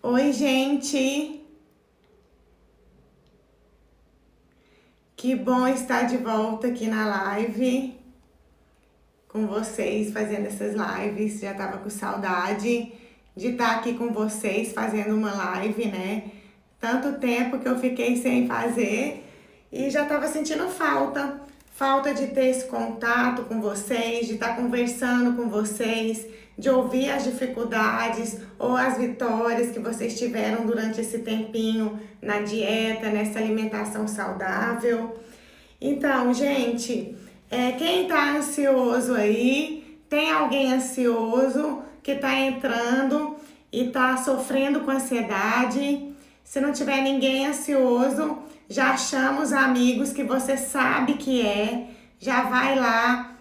Oi, gente! Que bom estar de volta aqui na live com vocês, fazendo essas lives. Já tava com saudade de estar aqui com vocês fazendo uma live, né? Tanto tempo que eu fiquei sem fazer e já tava sentindo falta de ter esse contato com vocês, de estar conversando com vocês, de ouvir as dificuldades ou as vitórias que vocês tiveram durante esse tempinho na dieta, nessa alimentação saudável. Então, gente, quem tá ansioso aí, tem alguém ansioso que tá entrando e tá sofrendo com ansiedade? Se não tiver ninguém ansioso, já chama os amigos que você sabe que já vai lá,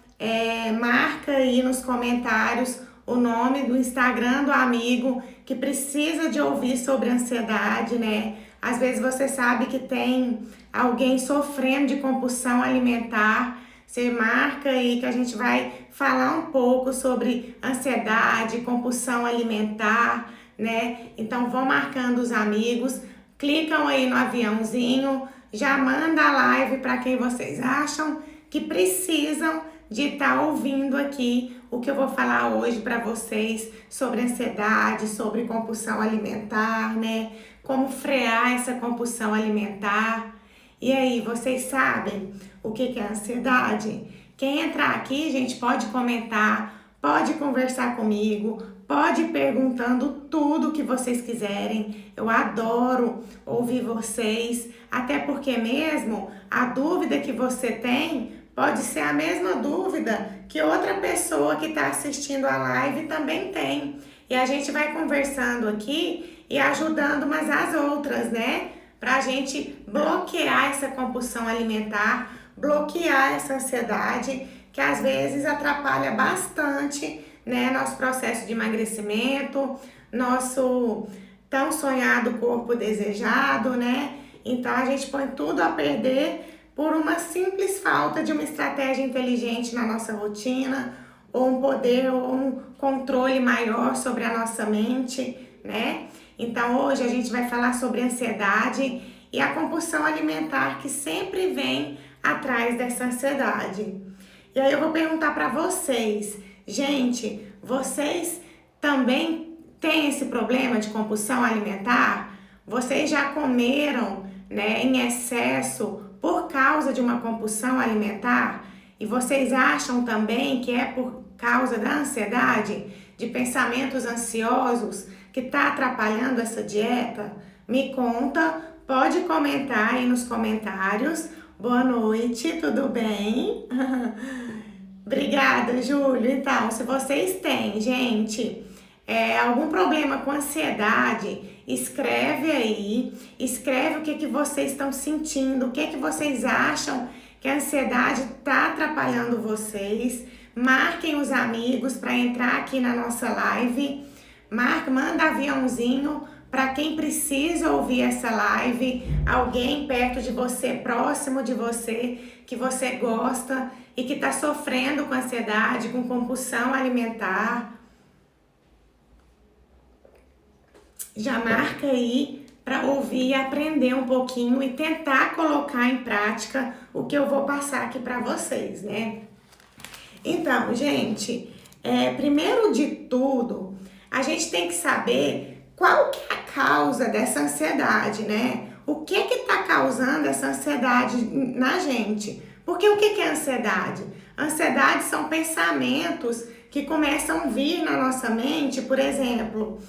marca aí nos comentários o nome do Instagram do amigo que precisa de ouvir sobre ansiedade, né? Às vezes você sabe que tem alguém sofrendo de compulsão alimentar. Você marca aí que a gente vai falar um pouco sobre ansiedade, compulsão alimentar, né? Então vão marcando os amigos, clicam aí no aviãozinho, já manda a live para quem vocês acham que precisam de estar ouvindo aqui o que eu vou falar hoje para vocês sobre ansiedade, sobre compulsão alimentar, né? Como frear essa compulsão alimentar. E aí, vocês sabem o que é ansiedade? Quem entrar aqui, gente, pode comentar, pode conversar comigo, pode ir perguntando tudo que vocês quiserem. Eu adoro ouvir vocês, até porque mesmo a dúvida que você tem pode ser a mesma dúvida que outra pessoa que está assistindo a live também tem. E a gente vai conversando aqui e ajudando umas às outras, né? Para a gente bloquear essa compulsão alimentar, bloquear essa ansiedade que às vezes atrapalha bastante, né, nosso processo de emagrecimento, nosso tão sonhado corpo desejado, né? Então a gente põe tudo a perder por uma simples falta de uma estratégia inteligente na nossa rotina, ou um poder ou um controle maior sobre a nossa mente, né? Então hoje a gente vai falar sobre ansiedade e a compulsão alimentar que sempre vem atrás dessa ansiedade. E aí eu vou perguntar para vocês, gente, vocês também têm esse problema de compulsão alimentar? Vocês já comeram, né, em excesso por causa de uma compulsão alimentar? E vocês acham também que é por causa da ansiedade, de pensamentos ansiosos, que está atrapalhando essa dieta? Me conta, pode comentar aí nos comentários. Boa noite, tudo bem? Obrigada, Júlio. Então, se vocês têm, gente, algum problema com ansiedade, escreve aí, escreve o que vocês estão sentindo, o que vocês acham que a ansiedade está atrapalhando vocês. Marquem os amigos para entrar aqui na nossa live. Manda aviãozinho para quem precisa ouvir essa live, alguém perto de você, próximo de você, que você gosta e que está sofrendo com ansiedade, com compulsão alimentar. Já marca aí para ouvir e aprender um pouquinho e tentar colocar em prática o que eu vou passar aqui para vocês, né? Então, gente, primeiro de tudo, a gente tem que saber qual que é a causa dessa ansiedade, né? O que está causando essa ansiedade na gente? Porque o que é ansiedade? Ansiedade são pensamentos que começam a vir na nossa mente, por exemplo,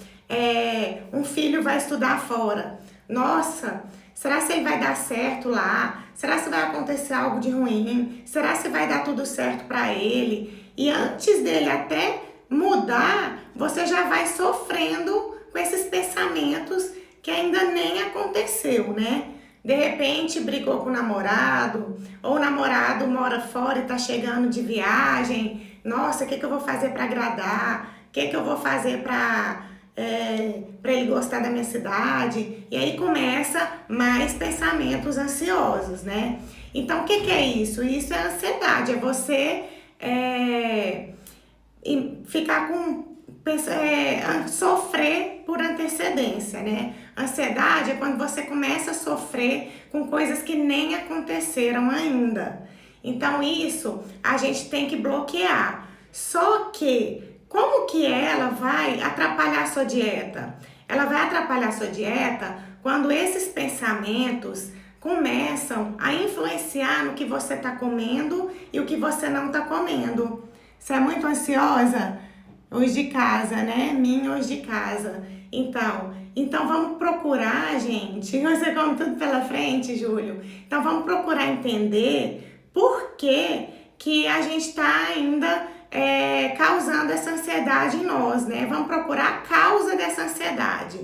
um filho vai estudar fora. Nossa, será se ele vai dar certo lá? Será se vai acontecer algo de ruim? Será se vai dar tudo certo para ele? E antes dele até mudar, você já vai sofrendo com esses pensamentos que ainda nem aconteceu, né? De repente brigou com o namorado, ou o namorado mora fora e tá chegando de viagem. Nossa, o que eu vou fazer para agradar? O que eu vou fazer para ele gostar da minha cidade? E aí começa mais pensamentos ansiosos, né? Então, o que é isso? Isso é ansiedade, é você ficar com sofrer por antecedência, né? Ansiedade é quando você começa a sofrer com coisas que nem aconteceram ainda. Então isso a gente tem que bloquear. Só que como que ela vai atrapalhar a sua dieta? Ela vai atrapalhar a sua dieta quando esses pensamentos começam a influenciar no que você está comendo e o que você não está comendo. Você é muito ansiosa? Hoje de casa, né? Minha hoje de casa. Então vamos procurar, gente. Você come tudo pela frente, Júlio. Então vamos procurar entender por que a gente está ainda causando essa ansiedade em nós, né? Vamos procurar a causa dessa ansiedade.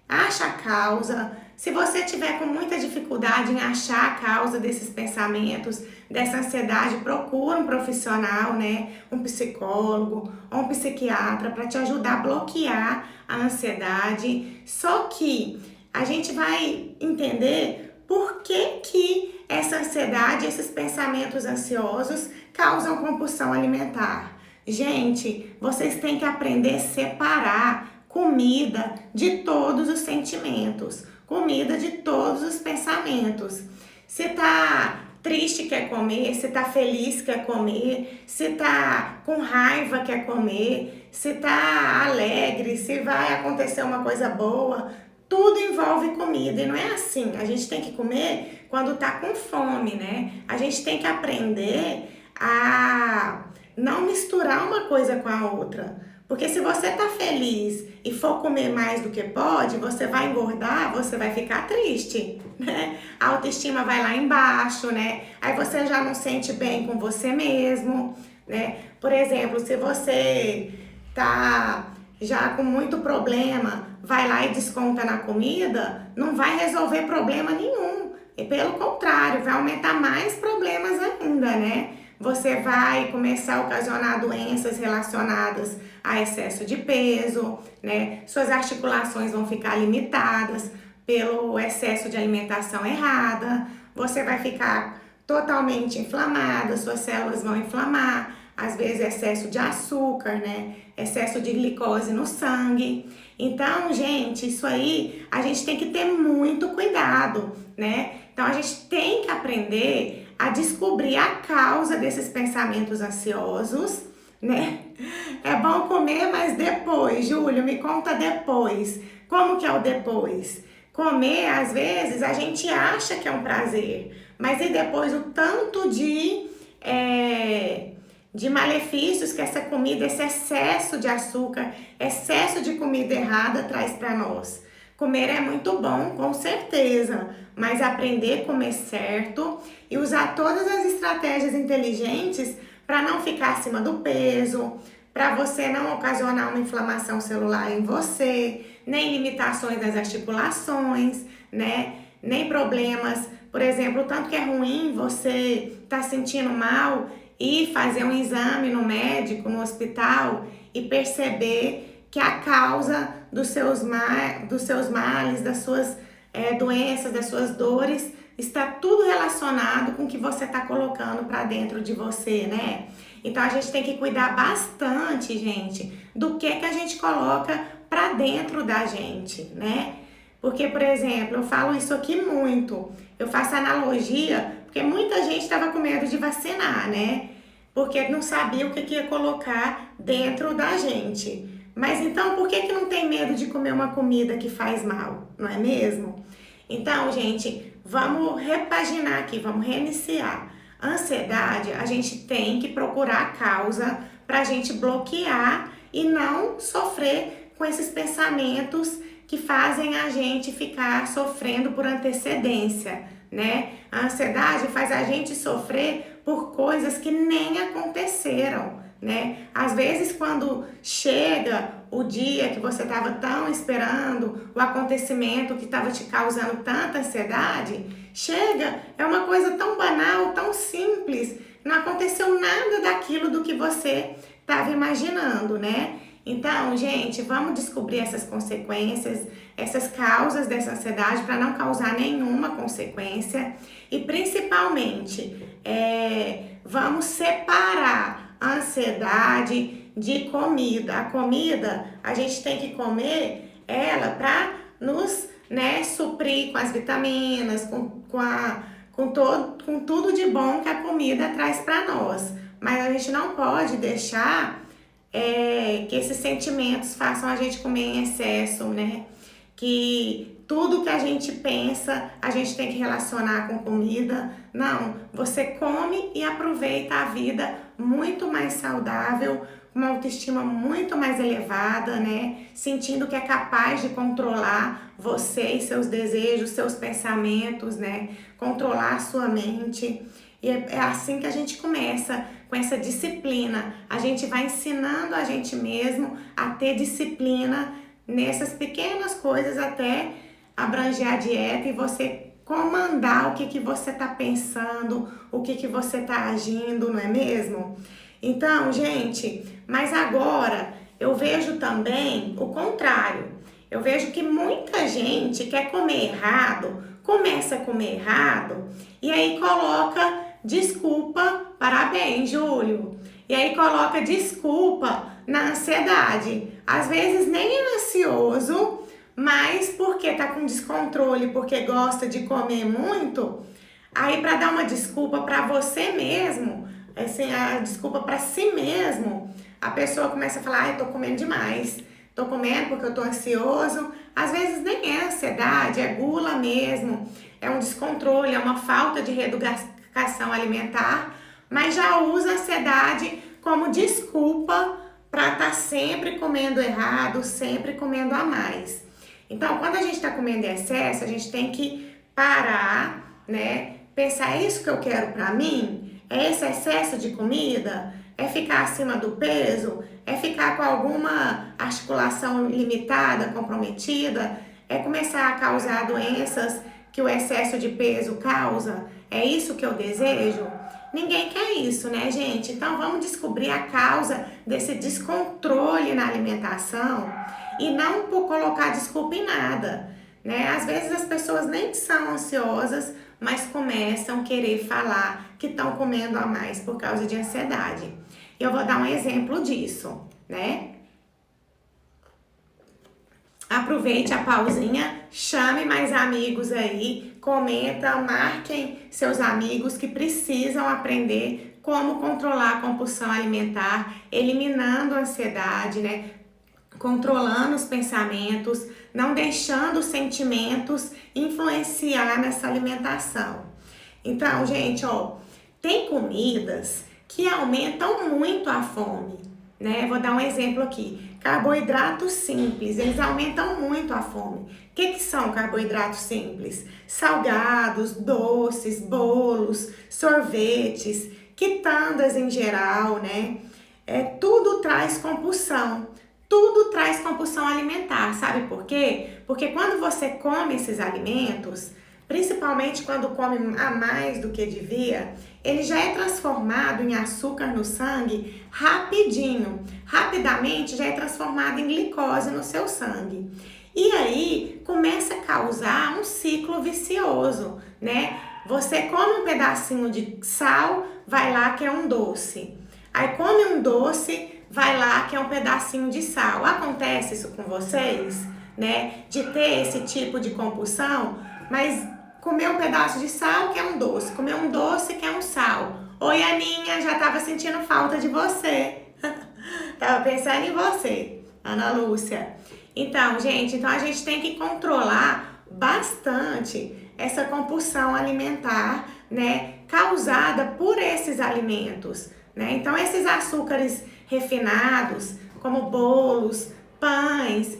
Acha a causa. Se você tiver com muita dificuldade em achar a causa desses pensamentos, dessa ansiedade, procura um profissional, né? Um psicólogo ou um psiquiatra para te ajudar a bloquear a ansiedade. Só que a gente vai entender por que essa ansiedade, esses pensamentos ansiosos causam compulsão alimentar. Gente, vocês têm que aprender a separar comida de todos os sentimentos, comida de todos os pensamentos. Se tá triste, quer comer, se tá feliz, quer comer, se tá com raiva, quer comer, se tá alegre, se vai acontecer uma coisa boa, tudo envolve comida e não é assim. A gente tem que comer quando tá com fome, né? A gente tem que aprender a não misturar uma coisa com a outra. Porque se você tá feliz e for comer mais do que pode, você vai engordar, você vai ficar triste, né? A autoestima vai lá embaixo, né? Aí você já não sente bem com você mesmo, né? Por exemplo, se você tá já com muito problema, vai lá e desconta na comida, não vai resolver problema nenhum. E pelo contrário, vai aumentar mais problemas ainda, né? Você vai começar a ocasionar doenças relacionadas a excesso de peso, né? Suas articulações vão ficar limitadas pelo excesso de alimentação errada. Você vai ficar totalmente inflamada, suas células vão inflamar, às vezes excesso de açúcar, né? Excesso de glicose no sangue. Então, gente, isso aí a gente tem que ter muito cuidado, né? Então, a gente tem que aprender a descobrir a causa desses pensamentos ansiosos, né? É bom comer, mas depois, Júlio, me conta depois. Como que é o depois? Comer, às vezes, a gente acha que é um prazer, mas e depois o tanto de malefícios que essa comida, esse excesso de açúcar, excesso de comida errada traz para nós. Comer é muito bom, com certeza, mas aprender a comer certo e usar todas as estratégias inteligentes para não ficar acima do peso, para você não ocasionar uma inflamação celular em você, nem limitações das articulações, né? Nem problemas, por exemplo, o tanto que é ruim você tá sentindo mal e fazer um exame no médico, no hospital e perceber que a causa dos seus males, das suas doenças, das suas dores, está tudo relacionado com o que você está colocando para dentro de você, né? Então a gente tem que cuidar bastante, gente, do que a gente coloca para dentro da gente, né? Porque, por exemplo, eu falo isso aqui muito, eu faço analogia, porque muita gente estava com medo de vacinar, né? Porque não sabia o que ia colocar dentro da gente. Mas então, por que não tem medo de comer uma comida que faz mal, não é mesmo? Então, gente, vamos repaginar aqui, vamos reiniciar. Ansiedade, a gente tem que procurar a causa para a gente bloquear e não sofrer com esses pensamentos que fazem a gente ficar sofrendo por antecedência, né? A ansiedade faz a gente sofrer por coisas que nem aconteceram, né? Às vezes, quando chega o dia que você estava tão esperando, o acontecimento que estava te causando tanta ansiedade, chega, é uma coisa tão banal, tão simples, não aconteceu nada daquilo do que você estava imaginando, né? Então, gente, vamos descobrir essas consequências, essas causas dessa ansiedade para não causar nenhuma consequência e, principalmente, vamos separar a ansiedade de comida. A comida, a gente tem que comer ela para nos, né, suprir com as vitaminas, com tudo de bom que a comida traz para nós. Mas a gente não pode deixar que esses sentimentos façam a gente comer em excesso, né? Que tudo que a gente pensa, a gente tem que relacionar com comida. Não, você come e aproveita a vida muito mais saudável, com uma autoestima muito mais elevada, né? Sentindo que é capaz de controlar você e seus desejos, seus pensamentos, né? Controlar a sua mente. E é assim que a gente começa, com essa disciplina. A gente vai ensinando a gente mesmo a ter disciplina nessas pequenas coisas até abranger a dieta e você comandar o que você está pensando, o que você está agindo, não é mesmo? Então, gente, mas agora eu vejo também o contrário. Eu vejo que muita gente quer comer errado, começa a comer errado e aí coloca desculpa, parabéns, Júlio. E aí coloca desculpa na ansiedade. Às vezes nem é ansioso, mas porque tá com descontrole, porque gosta de comer muito, aí para dar uma desculpa para você mesmo, assim, a desculpa para si mesmo, a pessoa começa a falar, ai, tô comendo demais, tô comendo porque eu tô ansioso. Às vezes nem é ansiedade, é gula mesmo, é um descontrole, é uma falta de reeducação alimentar, mas já usa a ansiedade como desculpa para estar sempre comendo errado, sempre comendo a mais. Então, quando a gente está comendo em excesso, a gente tem que parar, né? Pensar, é isso que eu quero para mim? É esse excesso de comida? É ficar acima do peso? É ficar com alguma articulação limitada, comprometida? É começar a causar doenças que o excesso de peso causa? É isso que eu desejo? Ninguém quer isso, né, gente? Então vamos descobrir a causa desse descontrole na alimentação e não por colocar desculpa em nada, né? Às vezes as pessoas nem são ansiosas, mas começam a querer falar que estão comendo a mais por causa de ansiedade. Eu vou dar um exemplo disso, né? Aproveite a pausinha, chame mais amigos aí, comenta, marquem seus amigos que precisam aprender como controlar a compulsão alimentar, eliminando a ansiedade, né? Controlando os pensamentos, não deixando os sentimentos influenciar nessa alimentação. Então, gente, ó, tem comidas que aumentam muito a fome, né? Vou dar um exemplo aqui. Carboidratos simples, eles aumentam muito a fome. O que são carboidratos simples? Salgados, doces, bolos, sorvetes, quitandas em geral, né? Tudo traz compulsão. Tudo traz compulsão alimentar, sabe por quê? Porque quando você come esses alimentos, principalmente quando come a mais do que devia, ele já é transformado em açúcar no sangue rapidinho. Rapidamente já é transformado em glicose no seu sangue. E aí começa a causar um ciclo vicioso, né? Você come um pedacinho de sal, vai lá que é um doce. Aí come um doce, vai lá que é um pedacinho de sal. Acontece isso com vocês, né? De ter esse tipo de compulsão, mas comer um pedaço de sal que é um doce, comer um doce que é um sal. Oi, Aninha, já tava sentindo falta de você. Tava pensando em você, Ana Lúcia. Então, gente, a gente tem que controlar bastante essa compulsão alimentar, né? Causada por esses alimentos, né? Então, esses açúcares refinados, como bolos, pães,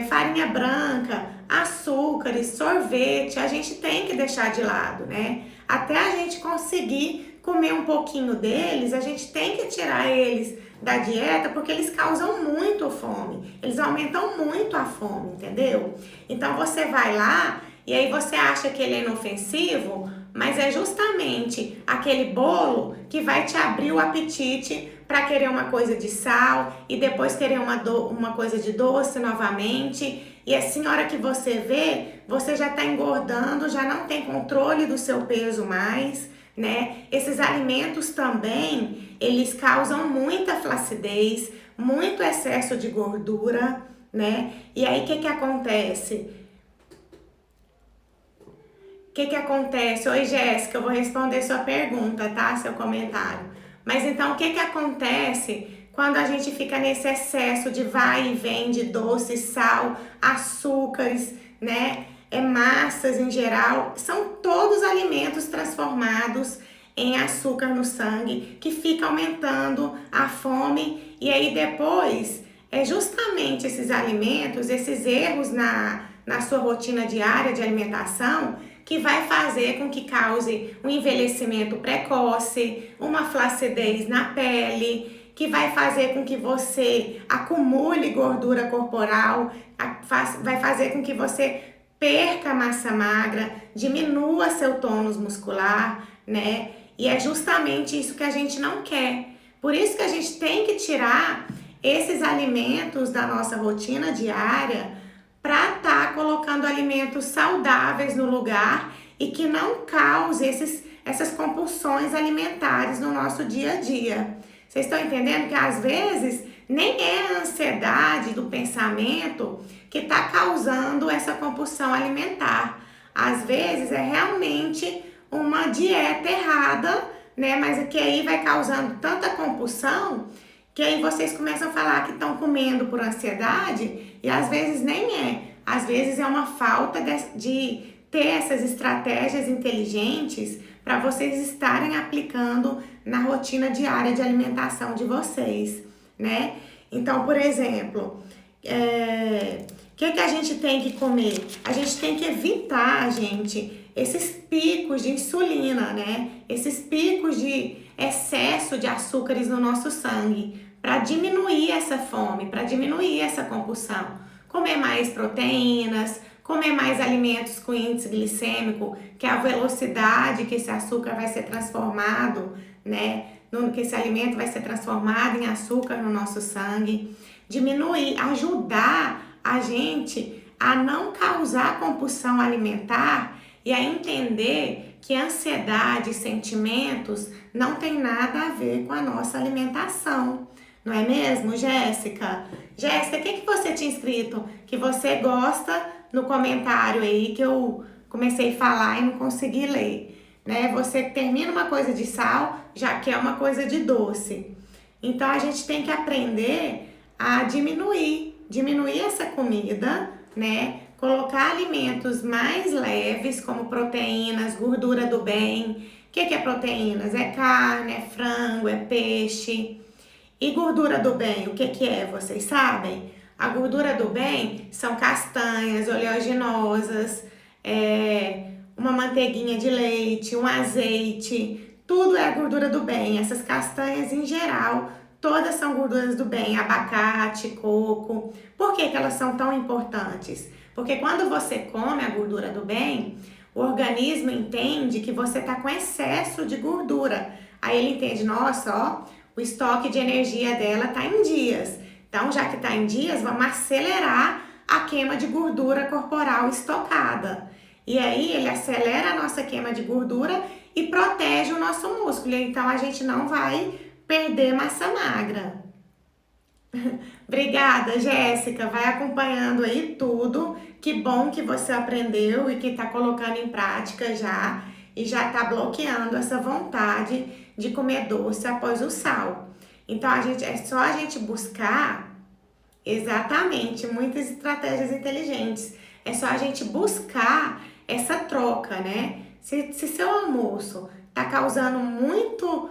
farinha branca, açúcares, sorvete, a gente tem que deixar de lado, né? Até a gente conseguir comer um pouquinho deles, a gente tem que tirar eles da dieta, porque eles causam muito fome, eles aumentam muito a fome, entendeu? Então você vai lá e aí você acha que ele é inofensivo, mas é justamente aquele bolo que vai te abrir o apetite para querer uma coisa de sal e depois querer uma coisa de doce novamente. E assim, na hora que você vê, você já está engordando, já não tem controle do seu peso mais, né? Esses alimentos também, eles causam muita flacidez, muito excesso de gordura, né? E aí, o que acontece? O que acontece? Oi, Jéssica, eu vou responder sua pergunta, tá? Seu comentário. Mas então, o que acontece quando a gente fica nesse excesso de vai e vem de doce, sal, açúcares, né? Massas em geral, são todos alimentos transformados em açúcar no sangue, que fica aumentando a fome. E aí depois, é justamente esses alimentos, esses erros na sua rotina diária de alimentação, que vai fazer com que cause um envelhecimento precoce, uma flacidez na pele, que vai fazer com que você acumule gordura corporal, vai fazer com que você perca massa magra, diminua seu tônus muscular, né? E é justamente isso que a gente não quer. Por isso que a gente tem que tirar esses alimentos da nossa rotina diária para estar colocando alimentos saudáveis no lugar e que não cause essas compulsões alimentares no nosso dia a dia. Vocês estão entendendo que às vezes nem é a ansiedade do pensamento que está causando essa compulsão alimentar. Às vezes é realmente uma dieta errada, né? Mas que aí vai causando tanta compulsão que aí vocês começam a falar que estão comendo por ansiedade e às vezes nem é. Às vezes é uma falta de ter essas estratégias inteligentes para vocês estarem aplicando na rotina diária de alimentação de vocês, né? Então, por exemplo, o que a gente tem que comer? A gente tem que evitar, gente, esses picos de insulina, né? Esses picos de excesso de açúcares no nosso sangue, para diminuir essa fome, para diminuir essa compulsão. Comer mais proteínas, comer mais alimentos com índice glicêmico, que é a velocidade que esse açúcar vai ser transformado, né? Que esse alimento vai ser transformado em açúcar no nosso sangue. Diminuir, ajudar a gente a não causar compulsão alimentar e a entender que ansiedade e sentimentos não tem nada a ver com a nossa alimentação. Não é mesmo, Jéssica? Jéssica, o que você tinha escrito que você gosta no comentário aí que eu comecei a falar e não consegui ler, né? Você termina uma coisa de sal, já quer uma coisa de doce. Então, a gente tem que aprender a diminuir essa comida, né? Colocar alimentos mais leves, como proteínas, gordura do bem. O que é proteínas? É carne, é frango, é peixe. E gordura do bem, o que é? Vocês sabem? A gordura do bem são castanhas oleaginosas, uma manteiguinha de leite, um azeite, tudo é a gordura do bem. Essas castanhas em geral, todas são gorduras do bem, abacate, coco. Por que elas são tão importantes? Porque quando você come a gordura do bem, o organismo entende que você está com excesso de gordura. Aí ele entende, nossa, ó, o estoque de energia dela está em dias. Então, já que está em dias, vamos acelerar a queima de gordura corporal estocada. E aí, ele acelera a nossa queima de gordura e protege o nosso músculo. Então, a gente não vai perder massa magra. Obrigada, Jéssica. Vai acompanhando aí tudo. Que bom que você aprendeu e que está colocando em prática já. E já está bloqueando essa vontade de comer doce após o sal. Então, é só a gente buscar exatamente muitas estratégias inteligentes. É só a gente buscar essa troca, né? Se seu almoço está causando muito,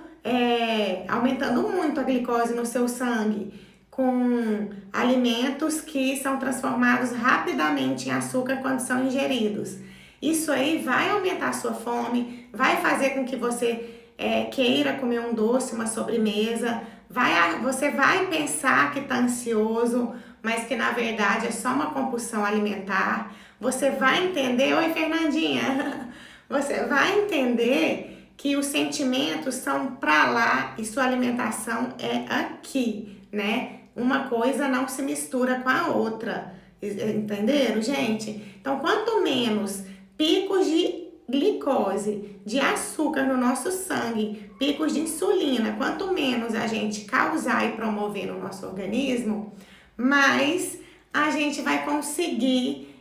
aumentando muito a glicose no seu sangue, com alimentos que são transformados rapidamente em açúcar quando são ingeridos, isso aí vai aumentar a sua fome, vai fazer com que você queira comer um doce, uma sobremesa, você vai pensar que está ansioso, mas que na verdade é só uma compulsão alimentar. Você vai entender, oi Fernandinha, você vai entender que os sentimentos são para lá e sua alimentação é aqui, né? Uma coisa não se mistura com a outra, entenderam, gente? Então, quanto menos picos de glicose, de açúcar no nosso sangue, picos de insulina, quanto menos a gente causar e promover no nosso organismo, mais a gente vai conseguir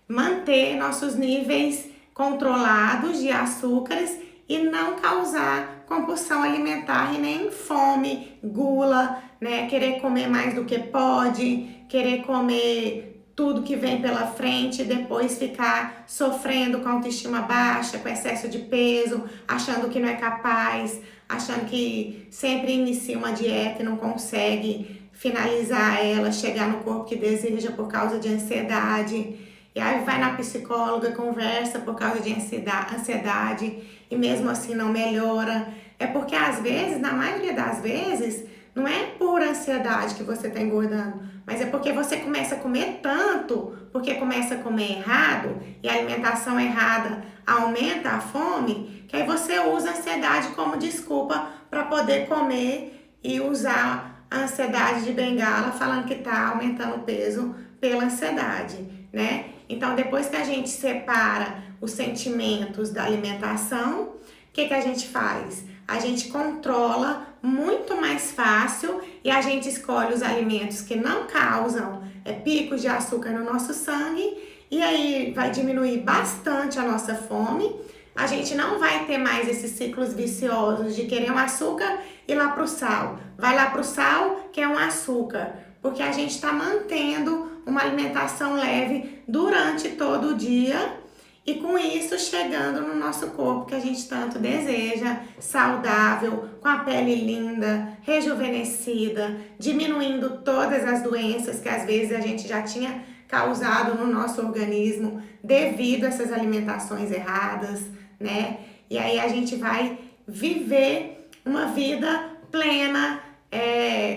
manter nossos níveis controlados de açúcares e não causar compulsão alimentar e nem fome, gula, né? Querer comer mais do que pode, querer comer tudo que vem pela frente e depois ficar sofrendo com autoestima baixa, com excesso de peso, achando que não é capaz, achando que sempre inicia uma dieta e não consegue finalizar ela, chegar no corpo que deseja por causa de ansiedade. E aí vai na psicóloga, conversa por causa de ansiedade e mesmo assim não melhora. É porque às vezes, na maioria das vezes, não é por ansiedade que você está engordando, mas é porque você começa a comer tanto, porque começa a comer errado e a alimentação errada aumenta a fome, que aí você usa a ansiedade como desculpa para poder comer e usar a ansiedade de bengala falando que está aumentando o peso pela ansiedade, né? Então, depois que a gente separa os sentimentos da alimentação, o que a gente faz? A gente controla muito mais fácil e a gente escolhe os alimentos que não causam picos de açúcar no nosso sangue e aí vai diminuir bastante a nossa fome. A gente não vai ter mais esses ciclos viciosos de querer um açúcar e ir lá pro sal. Vai lá pro sal, que é um açúcar, porque a gente está mantendo uma alimentação leve durante todo o dia e com isso chegando no nosso corpo que a gente tanto deseja, saudável, com a pele linda, rejuvenescida, diminuindo todas as doenças que às vezes a gente já tinha causado no nosso organismo devido a essas alimentações erradas, né? E aí a gente vai viver uma vida plena,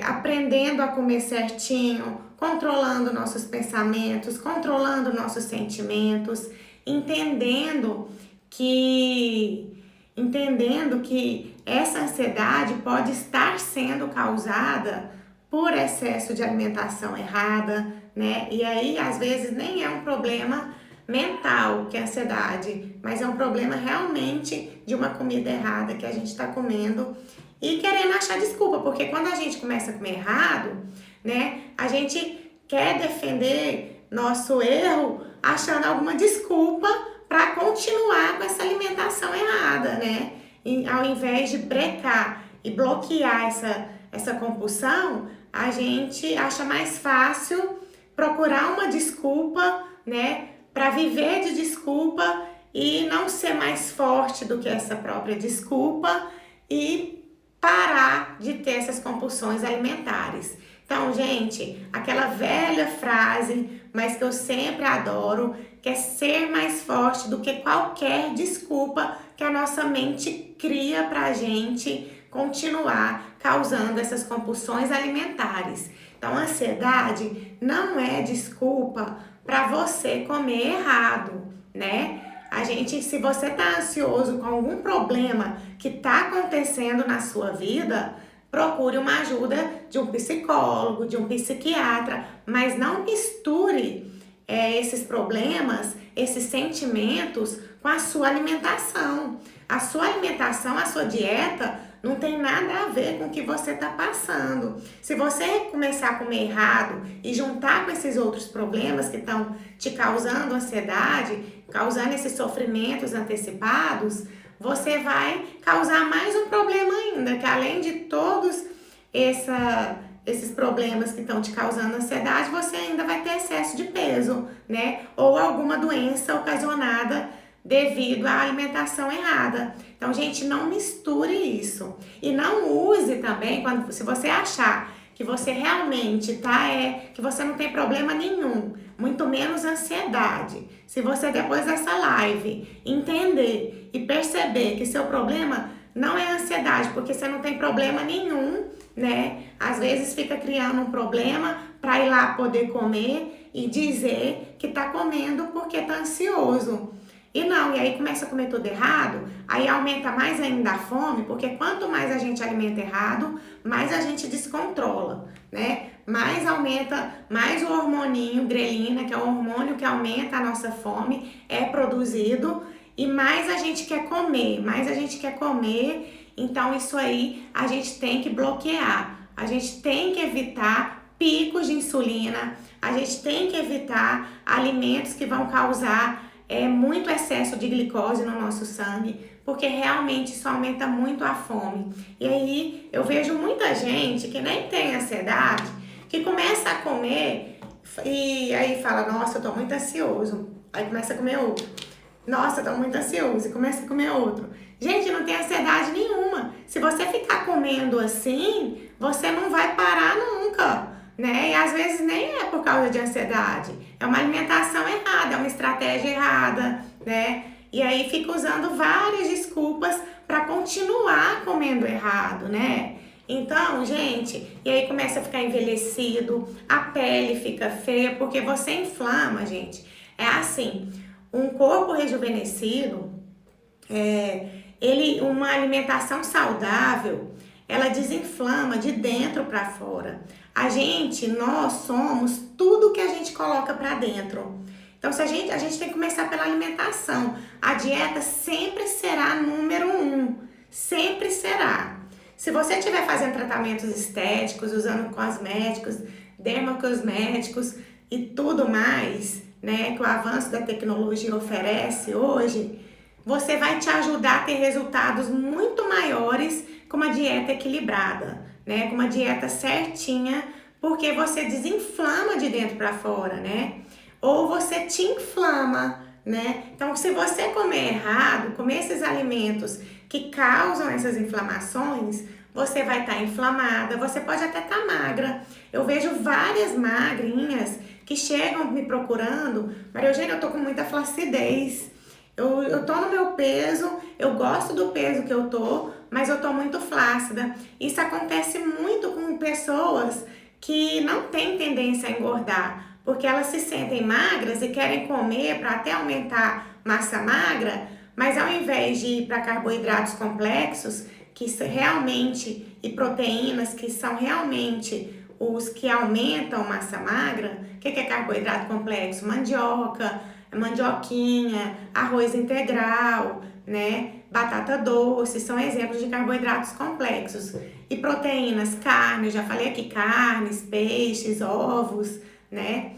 aprendendo a comer certinho, controlando nossos pensamentos, controlando nossos sentimentos, entendendo que essa ansiedade pode estar sendo causada por excesso de alimentação errada, né? E aí, às vezes, nem é um problema mental, que é a ansiedade, mas é um problema realmente de uma comida errada que a gente está comendo e querendo achar desculpa, porque quando a gente começa a comer errado, né, a gente quer defender nosso erro achando alguma desculpa para continuar com essa alimentação errada, né? E ao invés de brecar e bloquear essa compulsão, a gente acha mais fácil procurar uma desculpa, né, para viver de desculpa e não ser mais forte do que essa própria desculpa e parar de ter essas compulsões alimentares. Então, gente, aquela velha frase, mas que eu sempre adoro, que é ser mais forte do que qualquer desculpa que a nossa mente cria pra gente continuar causando essas compulsões alimentares. Então, a ansiedade não é desculpa para você comer errado, né? Se você tá ansioso com algum problema que tá acontecendo na sua vida, procure uma ajuda de um psicólogo, de um psiquiatra, mas não misture esses problemas, esses sentimentos com a sua alimentação. A sua alimentação, a sua dieta não tem nada a ver com o que você está passando. Se você começar a comer errado e juntar com esses outros problemas que estão te causando ansiedade, causando esses sofrimentos antecipados, você vai causar mais um problema ainda, que além de todos esses problemas que estão te causando ansiedade, você ainda vai ter excesso de peso, né? Ou alguma doença ocasionada devido à alimentação errada. Então, gente, não misture isso. E não use também, se você achar que você realmente que você não tem problema nenhum, muito menos ansiedade. Se você depois dessa live entender e perceber que seu problema não é ansiedade, porque você não tem problema nenhum, né? Às vezes fica criando um problema para ir lá poder comer e dizer que tá comendo porque tá ansioso. E aí começa a comer tudo errado, aí aumenta mais ainda a fome, porque quanto mais a gente alimenta errado, mais a gente descontrola, né? Mais aumenta, mais o hormoninho grelina, que é o hormônio que aumenta a nossa fome, é produzido e mais a gente quer comer, então isso aí a gente tem que bloquear, a gente tem que evitar picos de insulina, a gente tem que evitar alimentos que vão causar muito excesso de glicose no nosso sangue, porque realmente isso aumenta muito a fome. E aí eu vejo muita gente que nem tem ansiedade, que começa a comer e aí fala, nossa, eu tô muito ansioso. Aí começa a comer outro. Nossa, eu tô muito ansioso e começa a comer outro. Gente, não tem ansiedade nenhuma. Se você ficar comendo assim, você não vai parar nunca, né? E às vezes nem é por causa de ansiedade. É uma alimentação errada, é uma estratégia errada, né? E aí fica usando várias desculpas para continuar comendo errado, né? Então, gente, e aí começa a ficar envelhecido, a pele fica feia, porque você inflama, gente. É assim, um corpo rejuvenescido, uma alimentação saudável, ela desinflama de dentro para fora. Nós somos tudo que a gente coloca para dentro. Então, se a gente tem que começar pela alimentação. A dieta sempre será número 1, sempre será. Se você estiver fazendo tratamentos estéticos, usando cosméticos, dermocosméticos e tudo mais, né, que o avanço da tecnologia oferece hoje, você vai te ajudar a ter resultados muito maiores com uma dieta equilibrada, né, com uma dieta certinha, porque você desinflama de dentro para fora, né? Ou você te inflama, né? Então, se você comer errado, comer esses alimentos que causam essas inflamações, você vai estar inflamada, você pode até estar magra. Eu vejo várias magrinhas que chegam me procurando, Maria Eugênia, eu tô com muita flacidez. Eu tô no meu peso, eu gosto do peso que eu tô, mas eu tô muito flácida. Isso acontece muito com pessoas que não têm tendência a engordar, porque elas se sentem magras e querem comer para até aumentar massa magra, mas ao invés de ir para carboidratos complexos, e proteínas que são realmente os que aumentam massa magra, o que é carboidrato complexo? Mandioca, mandioquinha, arroz integral, né? Batata doce, são exemplos de carboidratos complexos. E proteínas, carne, eu já falei aqui, carnes, peixes, ovos, né?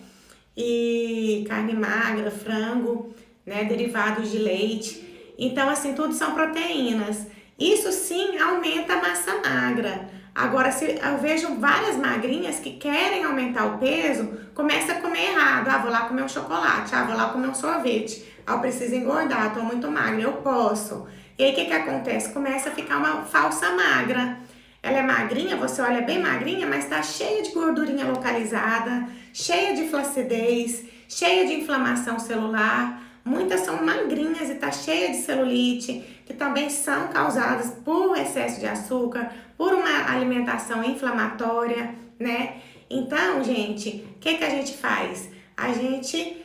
E carne magra, frango, né? Derivados de leite. Então, assim, tudo são proteínas. Isso sim aumenta a massa magra. Agora, se eu vejo várias magrinhas que querem aumentar o peso, começa a comer errado. Ah, vou lá comer um chocolate, vou lá comer um sorvete. Eu preciso engordar, tô muito magra, eu posso. E aí, o que acontece? Começa a ficar uma falsa magra. Ela é magrinha, você olha bem magrinha, mas tá cheia de gordurinha localizada, cheia de flacidez, cheia de inflamação celular. Muitas são magrinhas e tá cheia de celulite, que também são causadas por excesso de açúcar, por uma alimentação inflamatória, né? Então, gente, o que a gente faz? A gente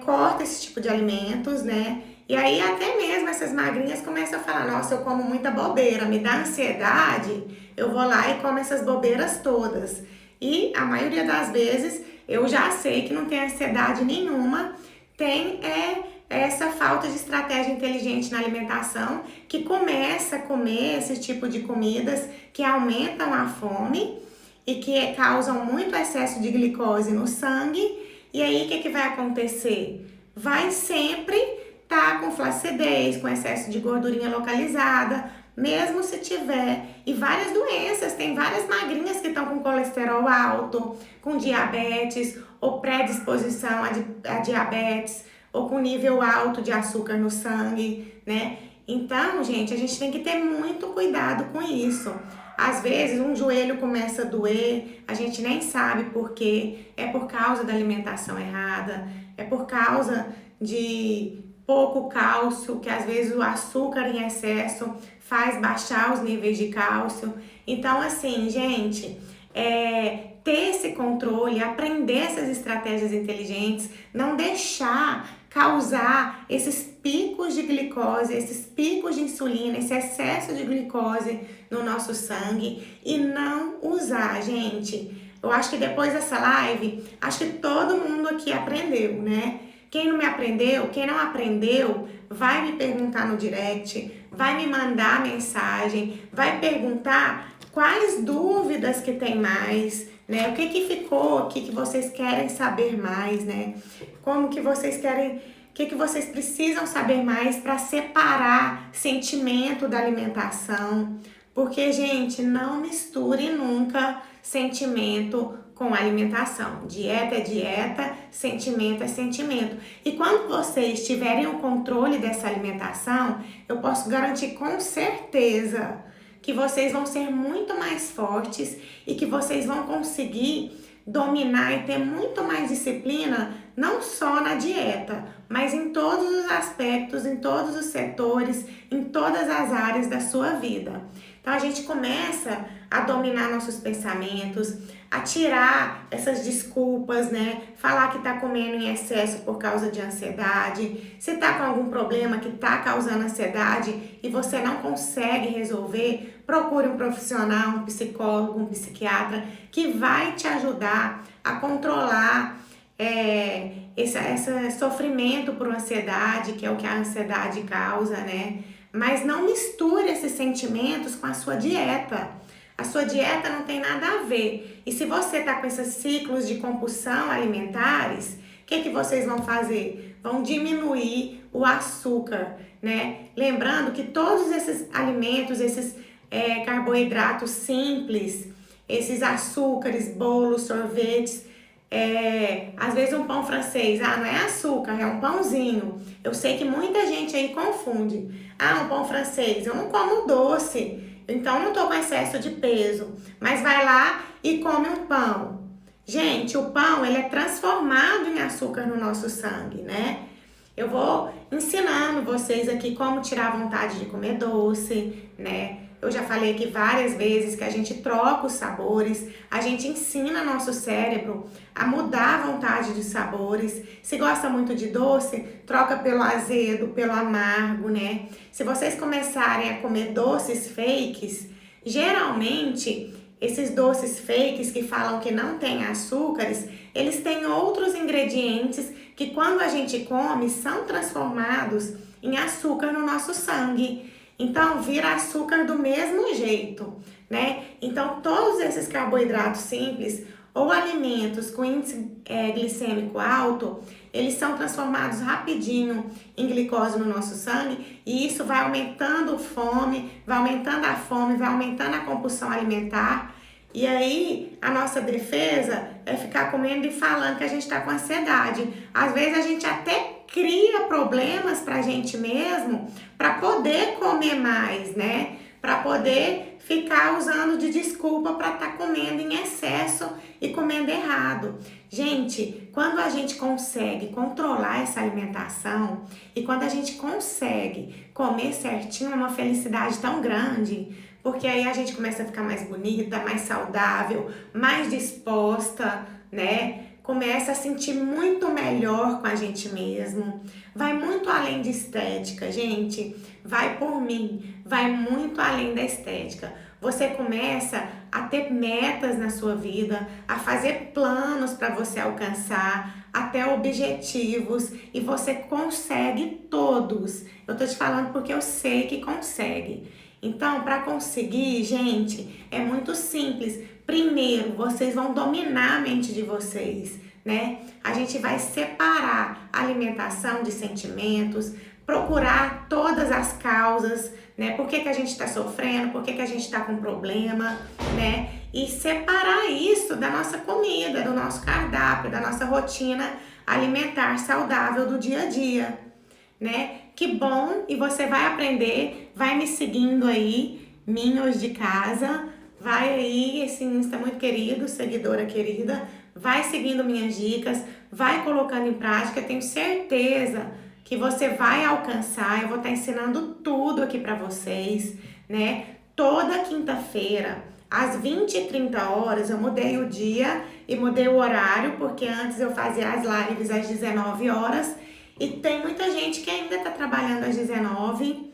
corta esse tipo de alimentos, né? E aí até mesmo essas magrinhas começam a falar, nossa, eu como muita bobeira, me dá ansiedade, eu vou lá e como essas bobeiras todas. E a maioria das vezes eu já sei que não tem ansiedade nenhuma, tem essa falta de estratégia inteligente na alimentação, que começa a comer esse tipo de comidas que aumentam a fome e que causam muito excesso de glicose no sangue. E aí o que vai acontecer? Vai sempre estar com flacidez, com excesso de gordurinha localizada, mesmo se tiver. E várias doenças, tem várias magrinhas que estão com colesterol alto, com diabetes ou predisposição a diabetes, ou com nível alto de açúcar no sangue, né? Então, gente, a gente tem que ter muito cuidado com isso. Às vezes, um joelho começa a doer, a gente nem sabe por quê. É por causa da alimentação errada, é por causa de pouco cálcio, que às vezes o açúcar em excesso faz baixar os níveis de cálcio. Então, assim, gente, ter esse controle, aprender essas estratégias inteligentes, não deixar causar esses picos de glicose, esses picos de insulina, esse excesso de glicose no nosso sangue e não usar, gente. Eu acho que depois dessa live, acho que todo mundo aqui aprendeu, né? Quem não aprendeu, vai me perguntar no direct, vai me mandar mensagem, vai perguntar quais dúvidas que tem mais, né? O que ficou, o que vocês querem saber mais, né? Como que vocês querem, o que vocês precisam saber mais para separar sentimento da alimentação. Porque, gente, não misture nunca sentimento com alimentação. Dieta é dieta, sentimento é sentimento. E quando vocês tiverem o controle dessa alimentação, eu posso garantir com certeza que vocês vão ser muito mais fortes e que vocês vão conseguir dominar e ter muito mais disciplina, não só na dieta, mas em todos os aspectos, em todos os setores, em todas as áreas da sua vida. Então a gente começa a dominar nossos pensamentos, a tirar essas desculpas, né? Falar que tá comendo em excesso por causa de ansiedade. Se tá com algum problema que tá causando ansiedade e você não consegue resolver, procure um profissional, um psicólogo, um psiquiatra que vai te ajudar a controlar esse sofrimento por ansiedade, que é o que a ansiedade causa, né? Mas não misture esses sentimentos com a sua dieta. A sua dieta não tem nada a ver. E se você tá com esses ciclos de compulsão alimentares, o que vocês vão fazer? Vão diminuir o açúcar, né? Lembrando que todos esses alimentos, esses carboidratos simples, esses açúcares, bolos, sorvetes, às vezes um pão francês, não é açúcar, é um pãozinho. Eu sei que muita gente aí confunde. Um pão francês, eu não como doce, então não tô com excesso de peso. Mas vai lá e come um pão. Gente, o pão, ele é transformado em açúcar no nosso sangue, né? Eu vou ensinando vocês aqui como tirar a vontade de comer doce, né? Eu já falei aqui várias vezes que a gente troca os sabores, a gente ensina nosso cérebro a mudar a vontade de sabores. Se gosta muito de doce, troca pelo azedo, pelo amargo, né? Se vocês começarem a comer doces fakes, geralmente esses doces fakes que falam que não tem açúcares, eles têm outros ingredientes que quando a gente come são transformados em açúcar no nosso sangue. Então, vira açúcar do mesmo jeito, né? Então, todos esses carboidratos simples ou alimentos com índice glicêmico alto, eles são transformados rapidinho em glicose no nosso sangue e isso vai aumentando a fome, vai aumentando a compulsão alimentar. E aí, a nossa defesa é ficar comendo e falando que a gente está com ansiedade. Às vezes, a gente até cria problemas pra gente mesmo para poder comer mais, né? Para poder ficar usando de desculpa para estar comendo em excesso e comendo errado. Gente, quando a gente consegue controlar essa alimentação e quando a gente consegue comer certinho, é uma felicidade tão grande, porque aí a gente começa a ficar mais bonita, mais saudável, mais disposta, né? Começa a sentir muito melhor com a gente mesmo. Vai muito além de estética, gente. Vai por mim. Vai muito além da estética. Você começa a ter metas na sua vida, a fazer planos para você alcançar, até objetivos, e você consegue todos. Eu tô te falando porque eu sei que consegue. Então, para conseguir, gente, é muito simples. Primeiro, vocês vão dominar a mente de vocês, né? A gente vai separar a alimentação de sentimentos, procurar todas as causas, né? Por que a gente está sofrendo, por que a gente está com problema, né? E separar isso da nossa comida, do nosso cardápio, da nossa rotina alimentar saudável do dia a dia, né? Que bom! E você vai aprender, vai me seguindo aí, Minhos de Casa, vai aí, esse Insta muito querido, seguidora querida, vai seguindo minhas dicas, vai colocando em prática, tenho certeza que você vai alcançar. Eu vou estar ensinando tudo aqui para vocês, né? Toda quinta-feira, às 20h30, eu mudei o dia e mudei o horário, porque antes eu fazia as lives às 19h E tem muita gente que ainda tá trabalhando às 19.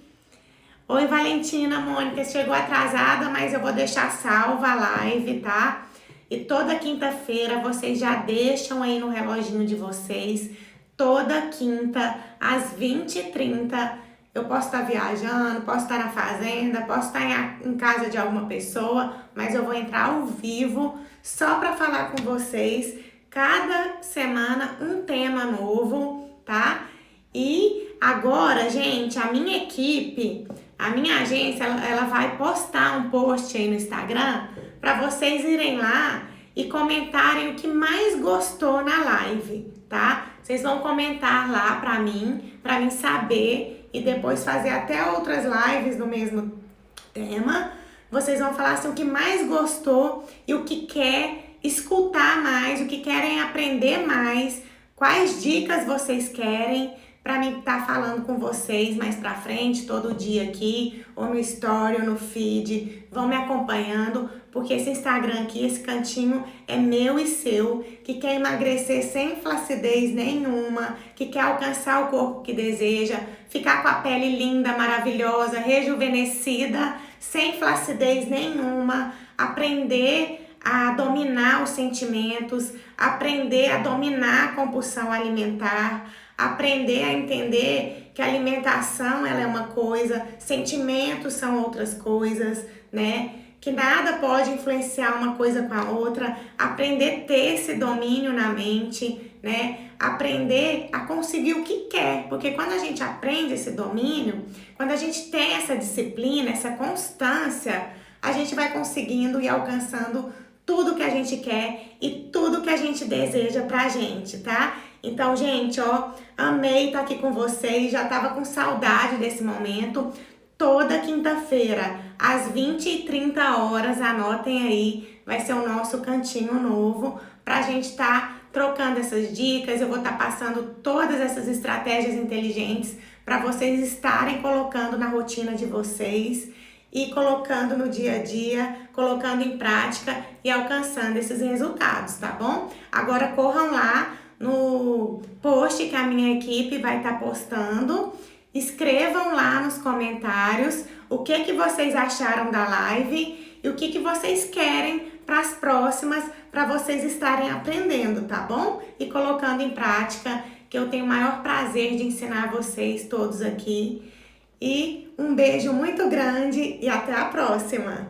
Oi, Valentina, Mônica, chegou atrasada, mas eu vou deixar salva a live, tá? E toda quinta-feira vocês já deixam aí no reloginho de vocês. Toda quinta, às 20h30, eu posso estar viajando, posso estar na fazenda, posso estar em casa de alguma pessoa, mas eu vou entrar ao vivo só para falar com vocês. Cada semana um tema novo, tá? E agora, gente, a minha equipe, a minha agência, ela vai postar um post aí no Instagram para vocês irem lá e comentarem o que mais gostou na live, tá? Vocês vão comentar lá para mim saber e depois fazer até outras lives do mesmo tema. Vocês vão falar assim o que mais gostou e o que quer escutar mais, o que querem aprender mais, quais dicas vocês querem para mim estar falando com vocês mais pra frente, todo dia aqui, ou no story, ou no feed. Vão me acompanhando, porque esse Instagram aqui, esse cantinho é meu e seu, que quer emagrecer sem flacidez nenhuma, que quer alcançar o corpo que deseja, ficar com a pele linda, maravilhosa, rejuvenescida, sem flacidez nenhuma, aprender a dominar os sentimentos, aprender a dominar a compulsão alimentar, aprender a entender que a alimentação ela é uma coisa, sentimentos são outras coisas, né? Que nada pode influenciar uma coisa com a outra, aprender a ter esse domínio na mente, né? Aprender a conseguir o que quer, porque quando a gente aprende esse domínio, quando a gente tem essa disciplina, essa constância, a gente vai conseguindo e alcançando tudo que a gente quer e tudo que a gente deseja pra gente, tá? Então, gente, ó, amei estar aqui com vocês, já tava com saudade desse momento. Toda quinta-feira, às 20h30, anotem aí, vai ser o nosso cantinho novo pra gente estar trocando essas dicas. Eu vou estar passando todas essas estratégias inteligentes para vocês estarem colocando na rotina de vocês e colocando no dia a dia, colocando em prática e alcançando esses resultados, tá bom? Agora corram lá no post que a minha equipe vai estar postando. Escrevam lá nos comentários o que vocês acharam da live e o que vocês querem para as próximas, para vocês estarem aprendendo, tá bom? E colocando em prática, que eu tenho o maior prazer de ensinar vocês todos aqui. E um beijo muito grande e até a próxima!